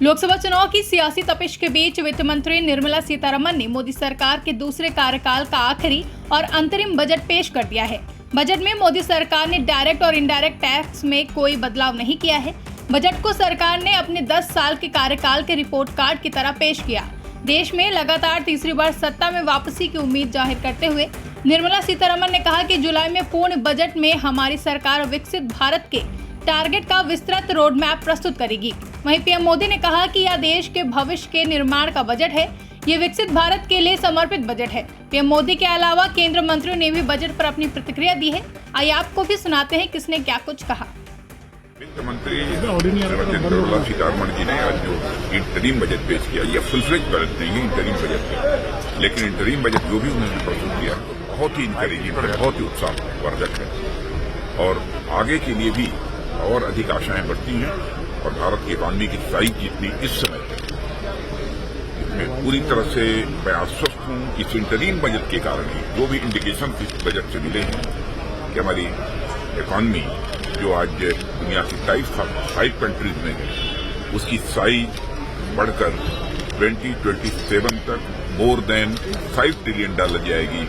लोकसभा चुनाव की सियासी तपिश के बीच वित्त मंत्री निर्मला सीतारमण ने मोदी सरकार के दूसरे कार्यकाल का आखिरी और अंतरिम बजट पेश कर दिया है। बजट में मोदी सरकार ने डायरेक्ट और इनडायरेक्ट टैक्स में कोई बदलाव नहीं किया है। बजट को सरकार ने अपने 10 साल के कार्यकाल के रिपोर्ट कार्ड की तरह पेश किया। देश में लगातार तीसरी बार सत्ता में वापसी की उम्मीद जाहिर करते हुए निर्मला सीतारमण ने कहा कि जुलाई में पूर्ण बजट में हमारी सरकार विकसित भारत के टारगेट का विस्तृत रोड मैप प्रस्तुत करेगी। वहीं पीएम मोदी ने कहा कि यह देश के भविष्य के निर्माण का बजट है। ये विकसित भारत के लिए समर्पित बजट है। पीएम मोदी के अलावा केंद्रीय मंत्रियों ने भी बजट पर अपनी प्रतिक्रिया दी है। आइए आपको भी सुनाते हैं किसने क्या कुछ कहा। वित्त मंत्री निर्मला सीतारमण जी ने आज जो इंटरिम बजट पेश किया, यह फुल फ्लेज बजट नहीं है, इंटरिम बजट है, लेकिन इंटरिम बजट जो भी उन्होंने प्रस्तुत किया बहुत ही इंकरेजिंग है, बहुत ही उत्साहवर्धक है और आगे के लिए भी और अधिक आशाएं बढ़ती हैं। और भारत की इकॉनमी की साइज जितनी इस समय है, इसमें पूरी तरह से मैं आश्वस्त हूं। इस इंटरिम बजट के कारण ही जो भी इंडिकेशन इस बजट से मिले हैं कि हमारी इकॉनमी जो आज दुनिया की 5 कंट्रीज में है, उसकी साइज बढ़कर 2027 तक मोर देन $5 ट्रिलियन जाएगी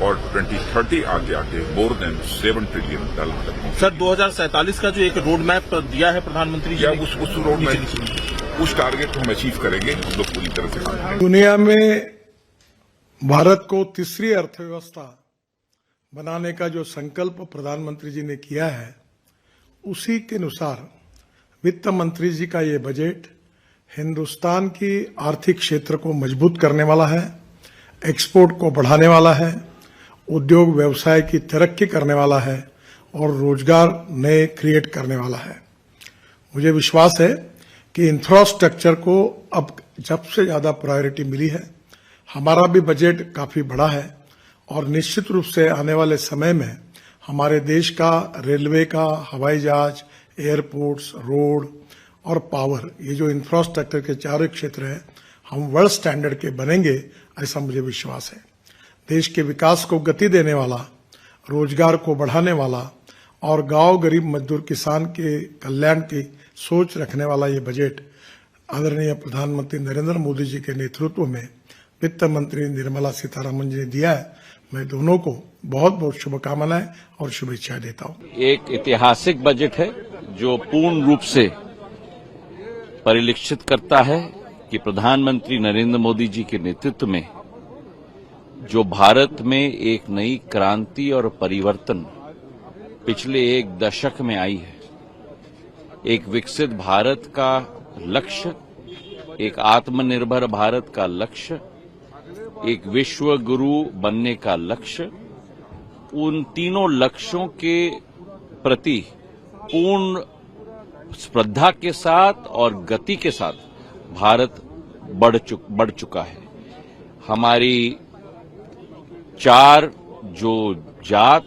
और 2030 आगे मोर देन $7 ट्रिलियन तक। सर 2047 का जो एक रोड मैप दिया है प्रधानमंत्री जी ने, उस रोड मैप, उस टारगेट को हम अचीव करेंगे। हम लोग पूरी तरह से काम करेंगे। दुनिया में भारत को तीसरी अर्थव्यवस्था बनाने का जो संकल्प प्रधानमंत्री जी ने किया है, उसी के अनुसार वित्त मंत्री जी का ये बजट हिंदुस्तान की आर्थिक क्षेत्र को मजबूत करने वाला है, एक्सपोर्ट को बढ़ाने वाला है, उद्योग व्यवसाय की तरक्की करने वाला है और रोजगार नए क्रिएट करने वाला है। मुझे विश्वास है कि इंफ्रास्ट्रक्चर को अब जब से ज्यादा प्रायोरिटी मिली है। हमारा भी बजट काफी बड़ा है और निश्चित रूप से आने वाले समय में हमारे देश का रेलवे का, हवाई जहाज, एयरपोर्ट्स, रोड और पावर, ये जो इंफ्रास्ट्रक्चर के चारों क्षेत्र हैं, हम वर्ल्ड स्टैंडर्ड के बनेंगे, ऐसा मुझे विश्वास है। देश के विकास को गति देने वाला, रोजगार को बढ़ाने वाला और गांव गरीब मजदूर किसान के कल्याण की सोच रखने वाला ये बजट आदरणीय प्रधानमंत्री नरेंद्र मोदी जी के नेतृत्व में वित्त मंत्री निर्मला सीतारमण जी ने दिया है। मैं दोनों को बहुत बहुत शुभकामनाएं और शुभेच्छाएं देता हूं। एक ऐतिहासिक बजट है जो पूर्ण रूप से परिलक्षित करता है कि प्रधानमंत्री नरेंद्र मोदी जी के नेतृत्व में जो भारत में एक नई क्रांति और परिवर्तन पिछले एक दशक में आई है, एक विकसित भारत का लक्ष्य, एक आत्मनिर्भर भारत का लक्ष्य, एक विश्व गुरु बनने का लक्ष्य, उन तीनों लक्ष्यों के प्रति पूर्ण श्रद्धा के साथ और गति के साथ भारत बढ़ चुका है। हमारी 4 जो जात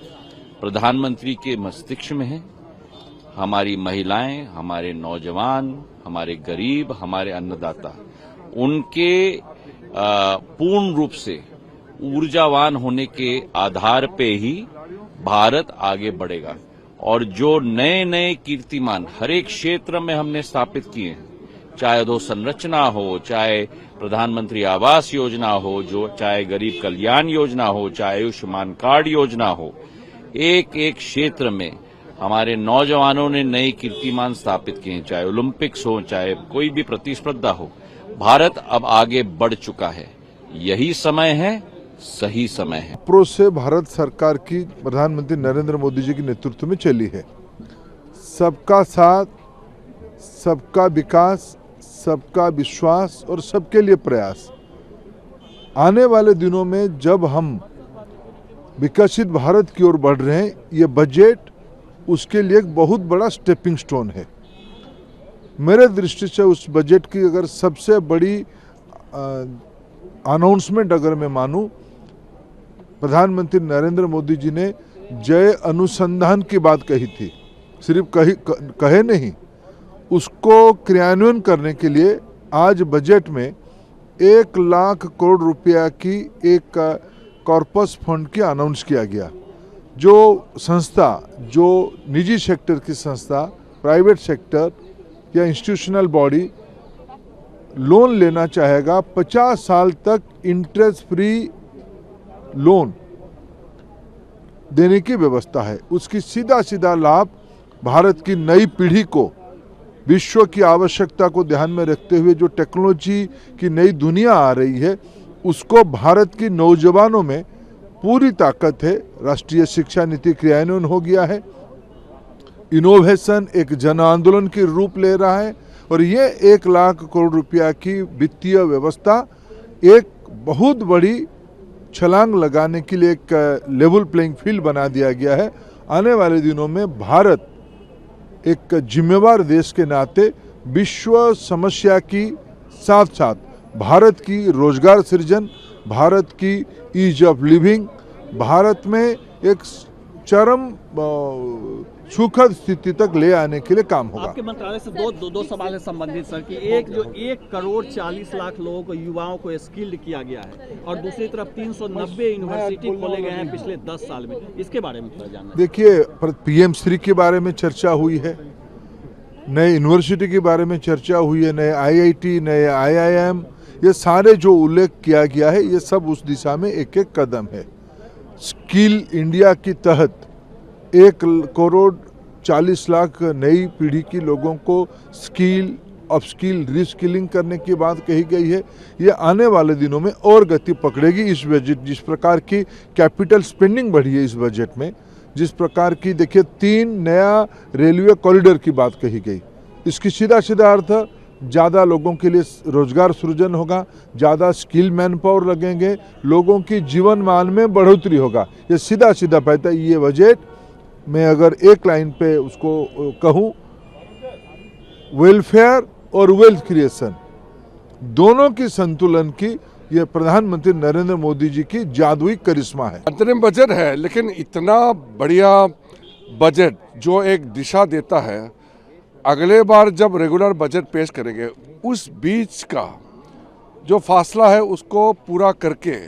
प्रधानमंत्री के मस्तिष्क में है, हमारी महिलाएं, हमारे नौजवान, हमारे गरीब, हमारे अन्नदाता, उनके पूर्ण रूप से ऊर्जावान होने के आधार पे ही भारत आगे बढ़ेगा। और जो नए नए कीर्तिमान हर एक क्षेत्र में हमने स्थापित किए हैं, चाहे अधोसंरचना हो, चाहे प्रधानमंत्री आवास योजना हो, जो चाहे गरीब कल्याण योजना हो, चाहे आयुष्मान कार्ड योजना हो, एक एक क्षेत्र में हमारे नौजवानों ने नए कीर्तिमान स्थापित किए हैं। चाहे ओलंपिक्स हो, चाहे कोई भी प्रतिस्पर्धा हो, भारत अब आगे बढ़ चुका है। यही समय है, सही समय है। अप्रोच से भारत सरकार की प्रधानमंत्री नरेंद्र मोदी जी के नेतृत्व में चली है। सबका साथ, सबका विकास, सबका विश्वास और सबके लिए प्रयास। आने वाले दिनों में जब हम विकसित भारत की ओर बढ़ रहे हैं, ये बजट उसके लिए एक बहुत बड़ा स्टेपिंग स्टोन है। मेरे दृष्टि से उस बजट की अगर सबसे बड़ी अनाउंसमेंट अगर मैं मानूं, प्रधानमंत्री नरेंद्र मोदी जी ने जय अनुसंधान की बात कही थी। सिर्फ कहे नहीं, उसको क्रियान्वयन करने के लिए आज बजट में 1 लाख करोड़ रुपया की एक कॉर्पस फंड की अनाउंस किया गया। जो संस्था, जो निजी सेक्टर की संस्था, प्राइवेट सेक्टर या इंस्टीट्यूशनल बॉडी लोन लेना चाहेगा 50 साल तक इंटरेस्ट फ्री लोन देने की व्यवस्था है। उसकी सीधा सीधा लाभ भारत की नई पीढ़ी को, विश्व की आवश्यकता को ध्यान में रखते हुए जो टेक्नोलॉजी की नई दुनिया आ रही है उसको भारत की नौजवानों में पूरी ताकत है। राष्ट्रीय शिक्षा नीति क्रियान्वयन हो गया है, इनोवेशन एक जन आंदोलन की रूप ले रहा है और ये 1 लाख करोड़ रुपया की वित्तीय व्यवस्था एक बहुत बड़ी छलांग लगाने के लिए एक लेवल प्लेइंग फील्ड बना दिया गया है। आने वाले दिनों में भारत एक जिम्मेवार देश के नाते विश्व समस्या की साथ साथ भारत की रोजगार सृजन, भारत की ईज ऑफ लिविंग, भारत में एक चरम सुखद स्थिति तक ले आने के लिए काम होगा। आपके मंत्रालय से दो सवाल है संबंधित सर कि एक जो 1 करोड़ 40 लाख लोगों को, युवाओं को स्किल्ड किया गया है और दूसरी तरफ 390 यूनिवर्सिटी खोले गए हैं पिछले 10 साल में, इसके बारे में थोड़ा जानना। देखिए, PM श्री के बारे में चर्चा हुई है, नए यूनिवर्सिटी के बारे में चर्चा हुई है, नए IIT, नए IIM, ये सारे जो उल्लेख किया गया है ये सब उस दिशा में एक एक कदम है। स्किल इंडिया के तहत 1 करोड़ 40 लाख नई पीढ़ी की लोगों को स्किल, अपस्किल, रीस्किलिंग करने की बात कही गई है। ये आने वाले दिनों में और गति पकड़ेगी। इस बजट जिस प्रकार की कैपिटल स्पेंडिंग बढ़ी है इस बजट में, जिस प्रकार की देखिए 3 नया रेलवे कॉरिडोर की बात कही गई, इसकी सीधा सीधा अर्थ ज़्यादा लोगों के लिए रोजगार सृजन होगा, ज़्यादा स्किल मैन पावर लगेंगे, लोगों की जीवन मान में बढ़ोतरी होगा। ये सीधा सीधा कहता है ये बजट में, अगर एक लाइन पे उसको कहूँ, वेलफेयर और वेल्थ क्रिएशन दोनों की संतुलन की ये प्रधानमंत्री नरेंद्र मोदी जी की जादुई करिश्मा है। अंतरिम बजट है लेकिन इतना बढ़िया बजट जो एक दिशा देता है। अगले बार जब रेगुलर बजट पेश करेंगे उस बीच का जो फासला है उसको पूरा करके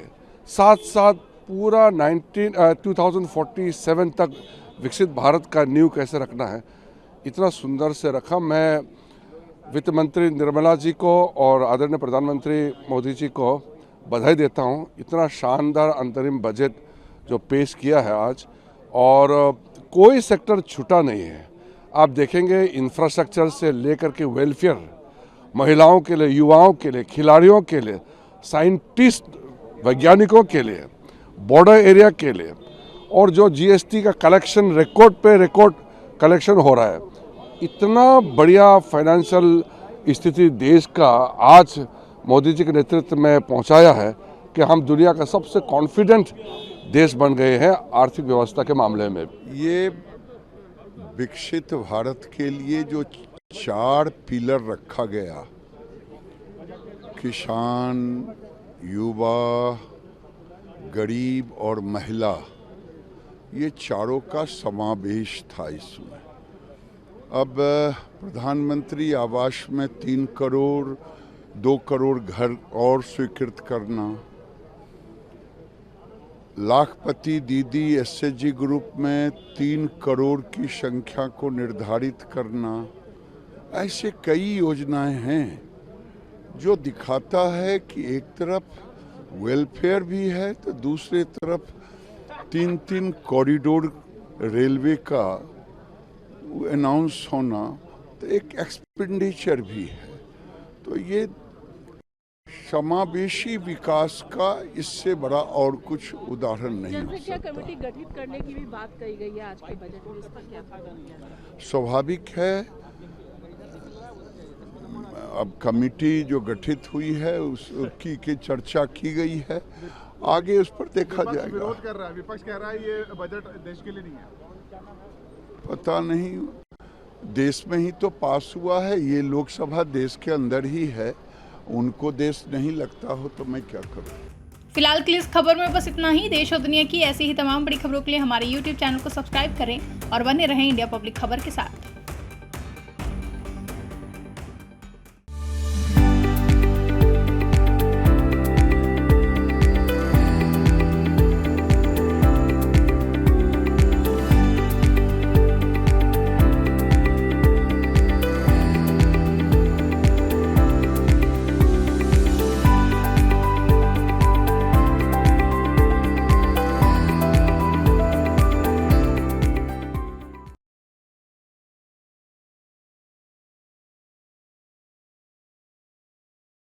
साथ साथ पूरा 2047 तक विकसित भारत का नींव कैसे रखना है, इतना सुंदर से रखा। मैं वित्त मंत्री निर्मला जी को और आदरणीय प्रधानमंत्री मोदी जी को बधाई देता हूं। इतना शानदार अंतरिम बजट जो पेश किया है आज, और कोई सेक्टर छूटा नहीं है। आप देखेंगे इंफ्रास्ट्रक्चर से लेकर के वेलफेयर, महिलाओं के लिए, युवाओं के लिए, खिलाड़ियों के लिए, साइंटिस्ट वैज्ञानिकों के लिए, बॉर्डर एरिया के लिए, और जो GST का कलेक्शन रिकॉर्ड पे रिकॉर्ड कलेक्शन हो रहा है। इतना बढ़िया फाइनेंशियल स्थिति देश का आज मोदी जी के नेतृत्व में पहुंचाया है कि हम दुनिया का सबसे कॉन्फिडेंट देश बन गए हैं आर्थिक व्यवस्था के मामले में। ये विकसित भारत के लिए जो 4 पिलर रखा गया, किसान, युवा, गरीब और महिला, ये चारों का समावेश था इसमें। अब प्रधानमंत्री आवास में 3 करोड़ 2 करोड़ घर और स्वीकृत करना, लाखपति दीदी SHG ग्रुप में 3 करोड़ की संख्या को निर्धारित करना, ऐसे कई योजनाएं हैं जो दिखाता है कि एक तरफ वेलफेयर भी है तो दूसरे तरफ 3 कॉरिडोर रेलवे का अनाउंस होना, तो एक एक्सपेंडिचर भी है। तो ये समावेशी विकास का इससे बड़ा और कुछ उदाहरण नहीं हो सकता। कमेटी गठित करने की भी बात कही गई है आज के बजट में, इस पर क्या कहना? स्वाभाविक है, अब कमेटी जो गठित हुई है उसकी की चर्चा की गई है, आगे उस पर देखा जाएगा। विरोध कर रहा है, विपक्ष कह रहा है ये बजट देश के लिए नहीं है। पता नहीं, देश में ही तो पास हुआ है, ये लोकसभा देश के अंदर ही है, उनको देश नहीं लगता हो तो मैं क्या करूं। फिलहाल के लिए इस खबर में बस इतना ही। देश और दुनिया की ऐसी ही तमाम बड़ी खबरों के लिए हमारे YouTube चैनल को सब्सक्राइब करें और बने रहें इंडिया पब्लिक खबर के साथ।